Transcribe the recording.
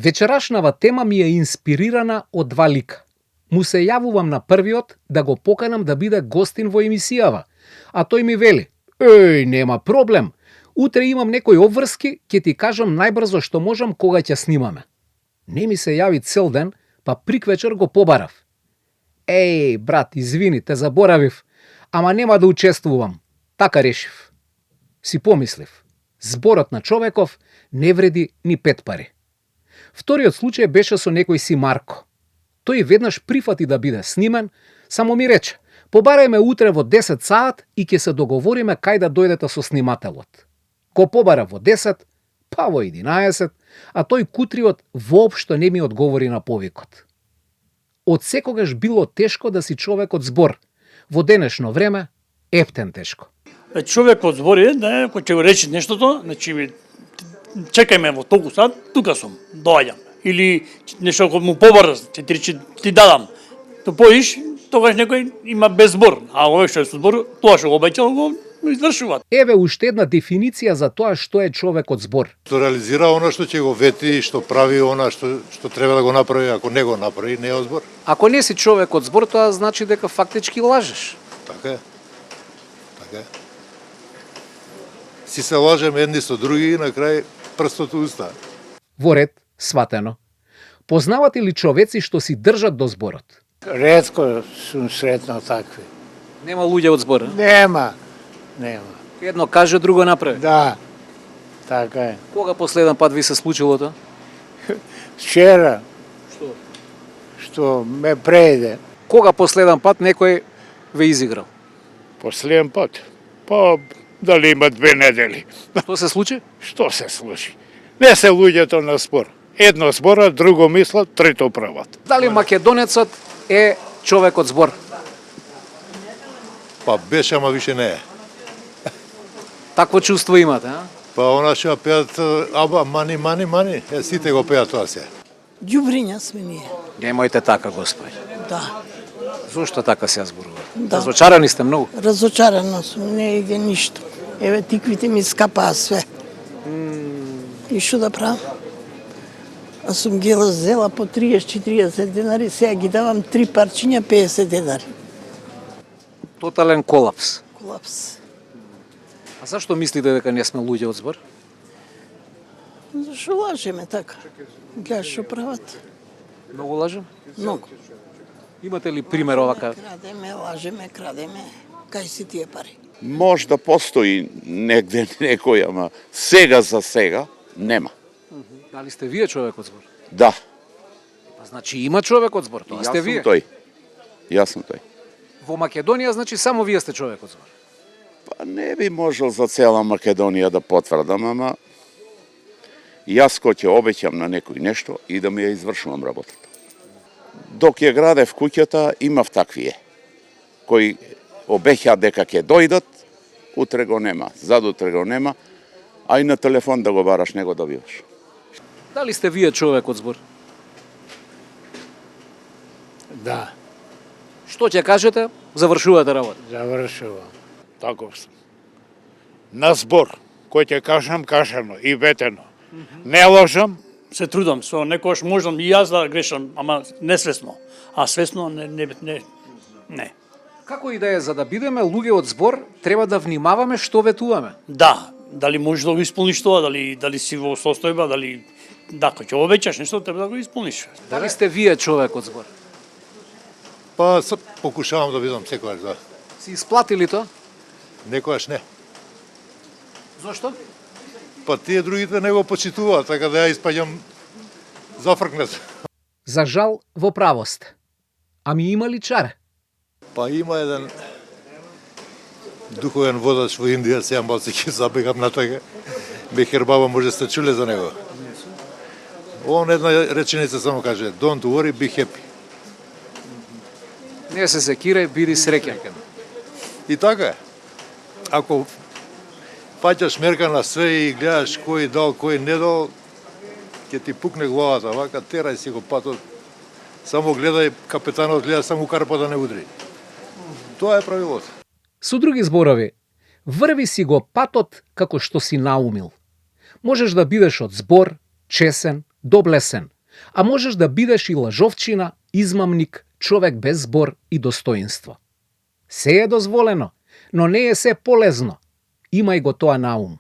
Вечерашнава тема ми е инспирирана од два лика. Му се јавувам на првиот да го поканам да биде гостин во емисијава, а тој ми вели: "Еј, нема проблем. Утре имам некои обврски, ќе ти кажам најбрзо што можам кога ќе снимаме." Не ми се јави цел ден, па приквечер го побарав. "Еј, брат, извини, те заборавив, ама нема да учествувам. Така решив." Си помислив, зборот на човеков не вреди ни 5 пари. Вториот случај беше со некој си Марко. Тој веднаш прифати да биде снимен, само ми рече: "Побарај ме утре во 10 саат и ќе се договориме кај да дојдете со снимателот." Го побара во 10, па во 11, а тој кутриот воопшто не ми одговори на повикот. Од секогаш било тешко да си човек од збор. Во денешно време, ептен тешко. Човек од збор е, да, кој ќе го рече нештото, значи чекај ме во толку сат, тука сум, доаѓам. Или нешто кога му побрз, ти рече ти дадам. То поиш, тогаш некој има без збор, а овој што е со збор, тоа што го обеќал го извршуваат. Еве уште една дефиниција за тоа што е човек од збор. Што реализира она што ќе го вети, што прави она што треба да го направи, ако не го направи, не е од збор. Ако не си човек од збор, тоа значи дека фактички лажеш. Така е. Така е. Си се лажеме едни со други и на крај прстот уста. Во ред, сватено. Познавате ли човеци што си држат до зборот? Ретко сум сретнал такви. Нема луѓе од збор. Нема. Едно каже, друго направи. Да, така е. Кога последен пат ви се случило тоа? Вчера. Што ме прееде. Кога последен пат некој ве изиграл? Последен пат. Па, дали има 2 недели. Што се случи? Што се случи? Не се луѓето на спор. Едно збора, друго мислат, трето прават. Дали македонецот е човек од збор? Па беше, ама више не е. Такво чувство имате, а? Па она што пеат аба мани, сите го пеат тоа се. Ѓубриња сме ние. Немојте така, господи. Да. Зошто така се зборува? Да. Разочарани сте многу. Разочарана сум, не иде ништо. Еве тиквите ми скапаа све. И што да правам? А сум ги зела по 30-40 денари, сега ги давам 3 парчиња 50 денари. Тотален колапс. Колапс. А зашто мислите дека не сме луѓе од збор? Зашо лажеме така? Гледаш што прават? Многу лажем? Многу. Имате ли пример овака? Крадеме, лажеме, крадеме. Кај си тие пари? Може да постои негде некој, ама сега за сега нема. Дали сте вие човек од збор? Да. Па значи има човек од збор, тоа сте вие. Јас сум тој. Во Македонија значи само вие сте човек од збор. Па не би можел за цела Македонија да потврдам, ама јас кој ќе обеќам на некој нешто и да ми ја извршувам работата. Док ја градев куќата, имав таквие, кои обеќаа дека ќе дојдат, утре го нема, задутре го нема, а и на телефон да го бараш не го добиваш. Дали сте вие човек од збор? Да, Што ќе кажете? Завршувате работа. завршувам. Таков сум. На збор, кој ќе кажам, кажано и ветено. Не лажам, Се трудам, со некојаш можам и јас да грешам, ама несвесно. А свесно не. Како и да е, за да бидеме луѓе од збор, треба да внимаваме што ветуваме. Да, дали можеш да го исполниш тоа, дали си во состојба, дали кога ќе обеќаш нешто, треба да го исполниш. Дали сте вие човек од збор? Па покушавам да видам секогаш, да. Си исплатили тоа? Некојаш не. Зошто? Па тие другите не го почитуваат, така да ја испаѓам зафркнат. За жал, во право сте. Ами има ли чаре? Па има еден духовен водач во Индија, сега малце ќе забегам на тоа. Мехер Баба, може сте чуле за него? Он една реченица само каже: "Don't worry, be happy." Не се секирај, биди среќен. И така е. Ако фаќаш мерка на све и гледаш кој дал, кој не дал, ќе ти пукне главата, вака терај си го патот. Само гледај, капетанот гледа само карпа да не удри. Тоа е правилото. Со други зборови, врви си го патот како што си наумил. Можеш да бидеш од збор, чесен, доблесен, а можеш да бидеш и лажовчина, измамник, човек без збор и достоинство. Се е дозволено, но не е се полезно. Имај го тоа на ум.